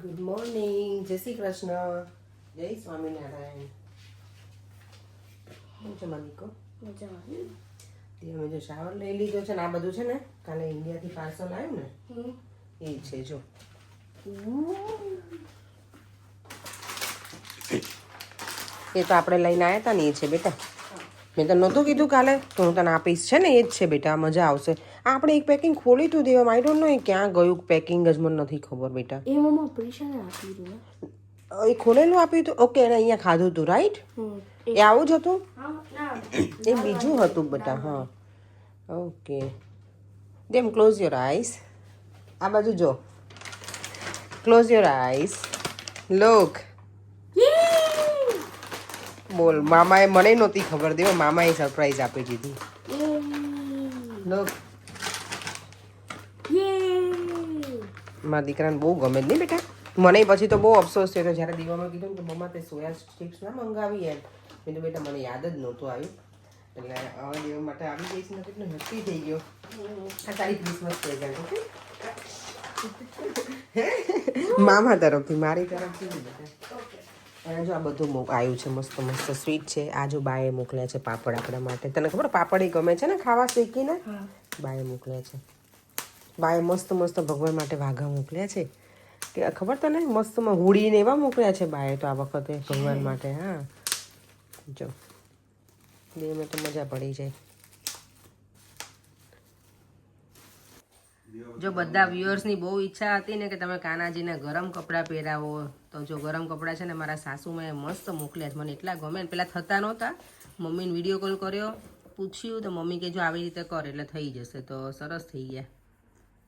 Good morning, જય શ્રી કૃષ્ણ, જય સ્વામિનારાયણ. શું છે માલિકો? અમે જો શાવર લઈ લીધો છે ને આ બધું છે ને કાલે ઇન્ડિયાથી પાર્સલ આવ્યું ને એ છે જો. એ તો આપણે લઈને આવ્યા હતા ને એ છે બેટા. મેં તને નહોતું કીધું કાલે તો હું તને આપીશ છે ને એ જ છે બેટા, મજા આવશે. આપણે એક પેકિંગ ખોલી તું દેવા, આઈ ડોન્ટ નો એ ક્યાં ગયું પેકિંગ જ મને નથી ખબર બેટા. એ મમ્મા પૈસાને આપી દો. એ ખોલેલું આપ્યું હતું? ઓકે, એને અહીંયા ખાધું હતું રાઈટ? એ આવું જ હતું? એ બીજું હતું બેટા. હા okay. Then close your eyes. આ બાજુ જો, ક્લોઝ યોર આઈસ. લુક. બોલ, મામાએ મને નહોતી ખબર દેવો, મામાએ સરપ્રાઈઝ આપી દીધી. લુક. મારા દીકરાને બહુ ગમે જ નહીં બેટા. મને પછી તો બહુ અફસોસ થયો જ્યારે દીવામાં કીધું કે મમ્મા તે સોયા સ્ટિક્સ ના મંગાવી એમ. મેં તો બેટા મને યાદ જ નહોતું આવ્યું. એટલે હવે દેવા માટે આવી જઈશ ને કેટલું નક્કી થઈ ગયો. આ તારી ક્રિસમસ પ્રેઝન્ટ. ઓકે, મામા તરફથી, મારી તરફથી નહીં બેટા. અને જો આ બધું આવ્યું છે મસ્ત મસ્ત સ્વીટ છે. આ જો બાએ મોકલ્યા છે પાપડ આપણા માટે. તને ખબર પાપડ એ ગમે છે ને ખાવા શેકીને? બાએ મોકલ્યા છે. બાએ મસ્ત મસ્ત ભગવાન માટે વાઘા મોકલ્યા છે કે ખબર તને? મસ્ત હુડીને એવા મોકલ્યા છે બાએ તો આ વખતે ભગવાન માટે. હા જો દેવને તો મજા પડી જાય. જો બધા વ્યુઅર્સની બહુ ઈચ્છા હતી ને કે તમે કાનાજીને ગરમ કપડાં પહેરાવો, તો જો ગરમ કપડાં છે ને મારા સાસુમાએ મસ્ત મોકલ્યા છે. મને એટલા ગમે ને. પહેલાં થતા નહોતા, મમ્મીને વિડીયો કોલ કર્યો, પૂછ્યું તો મમ્મી કે જો આવી રીતે કર એટલે થઈ જશે. તો સરસ થઈ ગયા.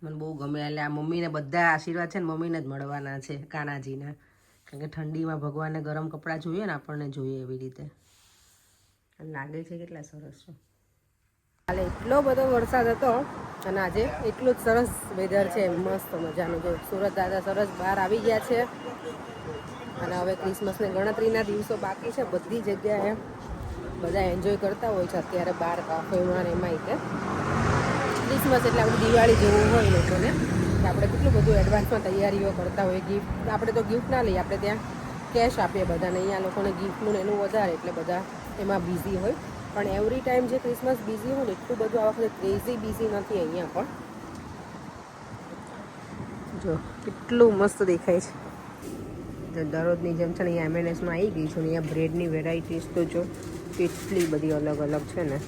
મને બહુ ગમે. એટલે આ મમ્મીને બધા આશીર્વાદ છે ને મમ્મીને જ મળવાના છે કાનાજીના. કારણ કે ઠંડીમાં ભગવાનને ગરમ કપડાં જોઈએ ને આપણને જોઈએ એવી રીતે. લાગે છે કેટલા સરસ છે. કાલે એટલો બધો વરસાદ હતો અને આજે એટલું જ સરસ વેધર છે, મસ્ત મજાનું. જો સુરત દાદા સરસ બહાર આવી ગયા છે અને હવે ક્રિસમસની ગણતરીના દિવસો બાકી છે. બધી જગ્યાએ બધા એન્જોય કરતા હોય છે અત્યારે બહાર કાફેમાં એમાં. તે ક્રિસમસ એટલે આપણે દિવાળી જેવું હોય લોકોને કે આપણે કેટલું બધું એડવાન્સમાં તૈયારીઓ કરતા હોય. ગિફ્ટ આપણે તો ગિફ્ટ ના લઈએ, આપણે ત્યાં કેશ આપીએ બધાને. અહીંયા લોકોને ગિફ્ટનું એનું વધારે એટલે બધા એમાં બિઝી હોય. પણ એવરી ટાઈમ જે ક્રિસમસ બિઝી હોય ને એટલું બધું આ વખતે ક્રેઝી બિઝી નથી અહીંયા પણ. જો કેટલું મસ્ત દેખાય છે. દરરોજની જેમ છે ને અહીંયા M&Sમાં આવી ગઈ છું ને અહીંયા બ્રેડની વેરાયટીઝ તો જો કેટલી બધી અલગ અલગ છે ને.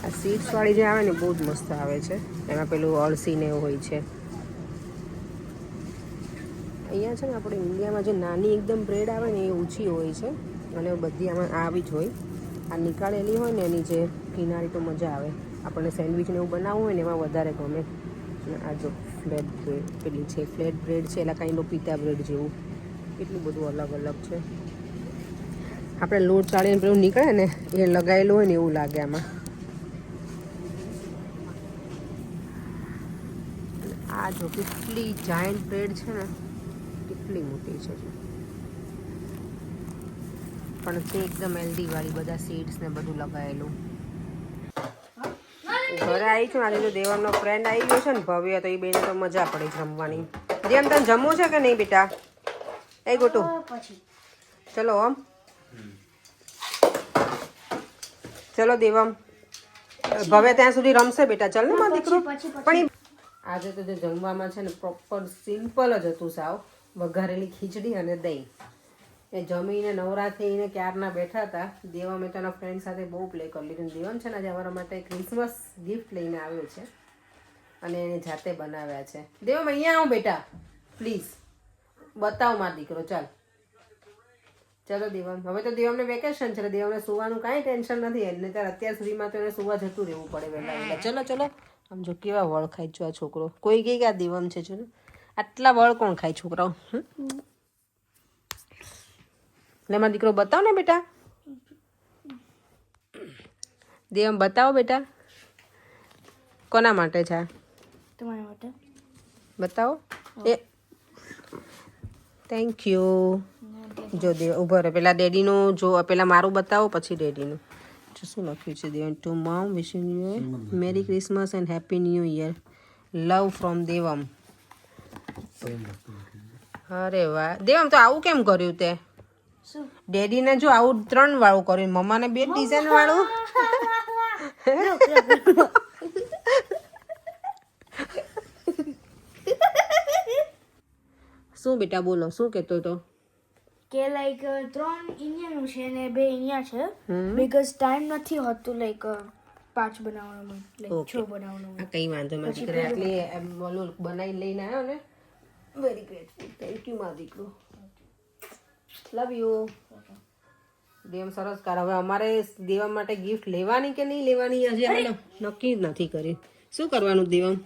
આ સીડ્સવાળી જે આવે ને બહુ જ મસ્ત આવે છે. એમાં પેલું અળસીને એવું હોય છે. અહીંયા છે ને આપણે ઇન્ડિયામાં જે નાની એકદમ બ્રેડ આવે ને એ ઊંચી હોય છે અને બધી આમાં આવી જ હોય. આ નીકાળેલી હોય ને એની જે કિનારી તો મજા આવે. આપણને સેન્ડવિચને એવું બનાવવું હોય ને એમાં વધારે ગમે. અને આ જો ફ્લેટ બ્રેડ પેલી છે, ફ્લેટ બ્રેડ છે એટલે કાંઈ પીતા બ્રેડ જેવું. એટલું બધું અલગ અલગ છે. આપણે લોટ ચાળીને પેલું નીકળે ને એ લગાવેલું હોય ને એવું લાગે આમાં. આ જો કેટલી જાયન્ટ બ્રેડ છે ને, કેટલી મોટી છે. પણ તે એકદમ હેલ્ધીવાળી, બધા સીડ્સ ને બધું લગાવેલું. ઘરે આવી છું આજે તો દેવરનો ફ્રેન્ડ આવી ગયો છે ને ભવ્ય, તો એ બેને તો મજા પડી રમવાની. જેમ તને જમવું છે કે નહીં બેટા? એ ગોટું ચલો આમ, ચલો દેવમ. ભવ્ય ત્યાં સુધી રમશે બેટા. ચાલ ને મારો દીકરો. પણ આજે તો જે જમવામાં છે ને પ્રોપર સિમ્પલ જ હતું સાવ. વઘારેલી ખીચડી અને દહીં. એ જમીને નવરા થઈને ક્યારના બેઠા હતા. દેવા મેં તેના ફ્રેન્ડ સાથે બહુ પ્લે કરી લીધું. દેવન છે ને આજે અમારા માટે ક્રિસમસ ગિફ્ટ લઈને આવ્યો છે અને એને જાતે બનાવ્યા છે. દેવમ અહીંયા આવો બેટા પ્લીઝ, બતાવો મારો દીકરો. ચાલ ચલો દેવમ. હવે તો દેવમને વેકેશન છે, દેવને સુવાનું કાંઈ ટેન્શન નથી. એને ત્યારે અત્યાર સુધીમાં તો એને સુવા જતું રહેવું પડે વહેલા વહેલા. ચલો ચલો. આમ જો કેવા વળ ખાય છો આ છોકરો. કોઈ કહે કે આ દેવમ છે જો ને, આટલા વળ કોણ ખાય છોકરાઓ? એટલે મારો દીકરો બતાવો ને બેટા. દેવમ બતાવો બેટા. કોના માટે છે? તમારા માટે. બતાવો. એ થેન્ક યુ. જો દેવ ઉભો રહે. પેલા ડેડીનું જો, પેલા મારું બતાવો પછી ડેડીનું. જો શું લખ્યું છે Devan. To mom wishing you a merry Christmas and happy new year. Love from Devam. અરે વાહ દેવમ તો આવું કેમ કર્યું તે શું ડેડીને જો આવું 3 વાળું કર્યું મમ્માને 2 ડિઝાઇન વાળું શું બેટા બોલો શું કહેતો તો કે લાઈક 3 ઇન્ડિયન છે ને 2 ઇન્ડિયા છે બીકોઝ ટાઈમ નથી હોતું લાઈક 5 બનાવવામાં લાઈક 6 બનાવવામાં આ કઈ વાંધો મારી દીકરા આટલી એમ ઓલું બનાવી લઈને આવ્યો ને વેરી ગ્રેટફુલ થેન્ક યુ મારી દીકરો લવ યુ દેવમ સરસ કર હવે અમારે દેવા માટે ગિફ્ટ લેવાની કે નહીં લેવાની હજી અમે નક્કી જ નથી કરી શું કરવાનું દેવમ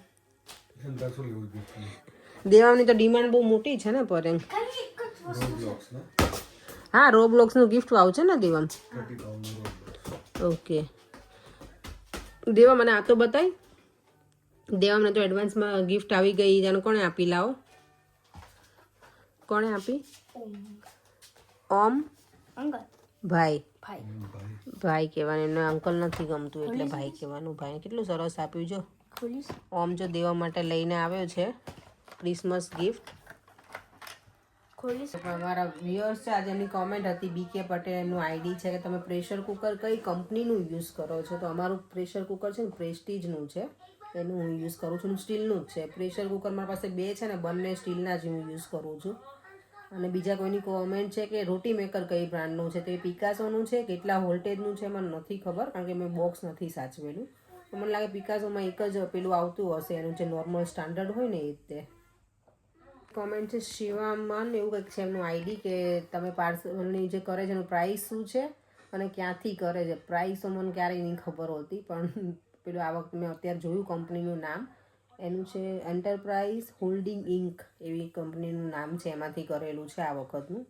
દેવાની તો ડિમાન્ડ બહુ મોટી છે ને પર એમ હા રોબ્લોક્સ નું ગિફ્ટ આવશે ને દેવમ ઓકે દેવા મને આ તો બતાય દેવામને તો એડવાન્સમાં ગિફ્ટ આવી ગઈ જાણે કોણે આપી લાવો કોણે આપી ઓમ અંકલ ભાઈ ભાઈ ભાઈ કહેવાનું એમને અંકલ નથી ગમતું એટલે ભાઈ કહેવાનું ભાઈ કેટલું સરસ આપ્યું જો ખોલીશ ઓમ જો દેવા માટે લઈને આવ્યો છે ક્રિસમસ ગિફ્ટ ખોલીશ અમારા વ્યુઅર્સ છે આજે એમની કોમેન્ટ હતી બીકે પટેલ એમનું આઈડી છે કે તમે પ્રેશર કુકર કઈ કંપનીનું યુઝ કરો છો તો અમારું પ્રેશર કુકર છે ને પ્રેસ્ટીજનું છે એનું હું યુઝ કરું છું સ્ટીલનું જ છે પ્રેશર કુકર મારી પાસે 2 છે ને બંને સ્ટીલના જ હું યુઝ કરું છું અને બીજા કોઈની કોમેન્ટ છે કે રોટી મેકર કઈ બ્રાન્ડનું છે તે પિકાસોનું છે કેટલા વોલ્ટેજનું છે મને નથી ખબર કારણ કે મેં બોક્સ નથી સાચવેલું તો મને લાગે પિકાસોમાં એક જ પેલું આવતું હશે એનું જે નોર્મલ સ્ટાન્ડર્ડ હોય ને એ રીતે કોમેન્ટ છે શિવામન એવું કંઈક છે એમનું આઈડી કે તમે પાર્સલની જે કરે છે એનું પ્રાઇસ શું છે અને ક્યાંથી કરે છે પ્રાઇસ તો મને ક્યારેય નહીં ખબર હોતી પણ પેલું આ વખતે મેં અત્યારે જોયું કંપનીનું નામ એનું છે એન્ટરપ્રાઇઝ હોલ્ડિંગ ઇન્ક એવી કંપનીનું નામ છે એમાંથી કરેલું છે આ વખતનું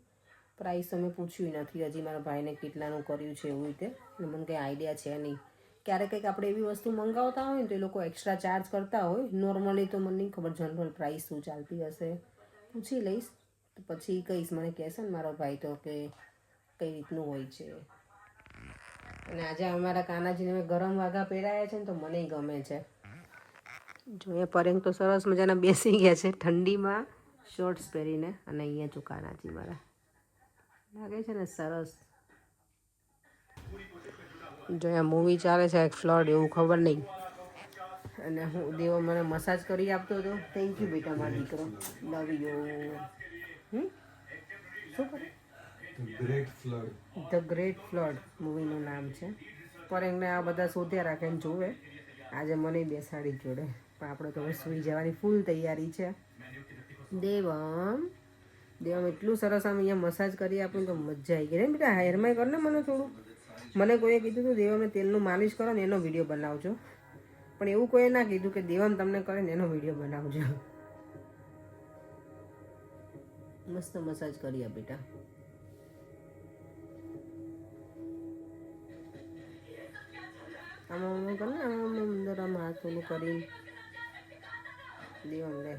પ્રાઇસ તો મેં પૂછ્યું નથી હજી મારા ભાઈને કેટલાનું કર્યું છે એવું રીતે મને કંઈ આઈડિયા છે નહીં ક્યારેક કંઈક આપણે એવી વસ્તુ મંગાવતા હોય ને તો એ લોકો એક્સ્ટ્રા ચાર્જ કરતા હોય નોર્મલી તો મને નહીં ખબર જનરલ પ્રાઇસ શું ચાલતી હશે પૂછી લઈશ તો પછી કહીશ મને કહેશે ને મારો ભાઈ તો કે કઈ રીતનું હોય છે અને આજે અમારા કાનાજીને મેં ગરમ વાઘા પહેરાયા છે ને તો મને ગમે છે જોઈએ પરેંગ તો સરસ મજાના બેસી ગયા છે ઠંડીમાં શોર્ટ્સ પહેરીને અને અહીંયા જો કાનાજી મારા લાગે છે ને સરસ જો અહીંયા મૂવી ચાલે છે એક ફ્લડ એવું ખબર નહીં અને હું દેવો મને મસાજ કરી આપતો હતો થેન્ક યુ બેટા મારો દીકરો લવ યુ શું કરે ધ ગ્રેટ ફ્લડ મૂવીનું નામ છે પર એમને આ બધા શોધ્યા રાખે એમ જોવે આજે મને બેસાડી જોડે પણ આપણે તો હવે સૂઈ જવાની ફૂલ તૈયારી છે દેવમ એટલું સરસ આમ અહીંયા મસાજ કરી આપું તો મજા આવી ગઈ ને બેટા હેરમાં કર ને મને થોડું મને કોઈએ કીધું હતું દેવમને તેલનું માલિશ કરો ને એનો વિડીયો બનાવજો પણ એવું કોઈએ ના કીધું કે દેવમ તમને કરે ને એનો વિડીયો બનાવજો મસ્ત મસાજ કરી આપ બેટા આમાં કર ને આમાં અંદર આમ હાથ ઓલું કરી દેવમ લે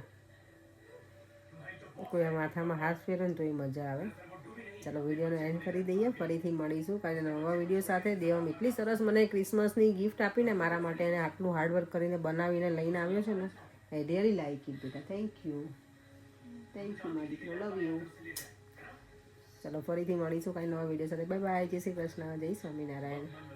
કોઈ માથામાં હાથ ફેરે ને તો એ મજા આવે ચાલો વિડીયોને એન્ડ કરી દઈએ ફરીથી મળીશું કારણ નવા વિડીયો સાથે દેવમ એટલી સરસ મને ક્રિસમસની ગિફ્ટ આપીને મારા માટે એને આટલું હાર્ડવર્ક કરીને બનાવીને લઈને આવ્યો છે ને આઈ રિયલી લાઈક ઇટ બેટા થેન્ક યુ માય દીકરો લવ યુ ચાલો ફરીથી મળીશું કાંઈ નવા વિડીયો સાથે બાય બાય જય શ્રી કૃષ્ણ જય સ્વામિનારાયણ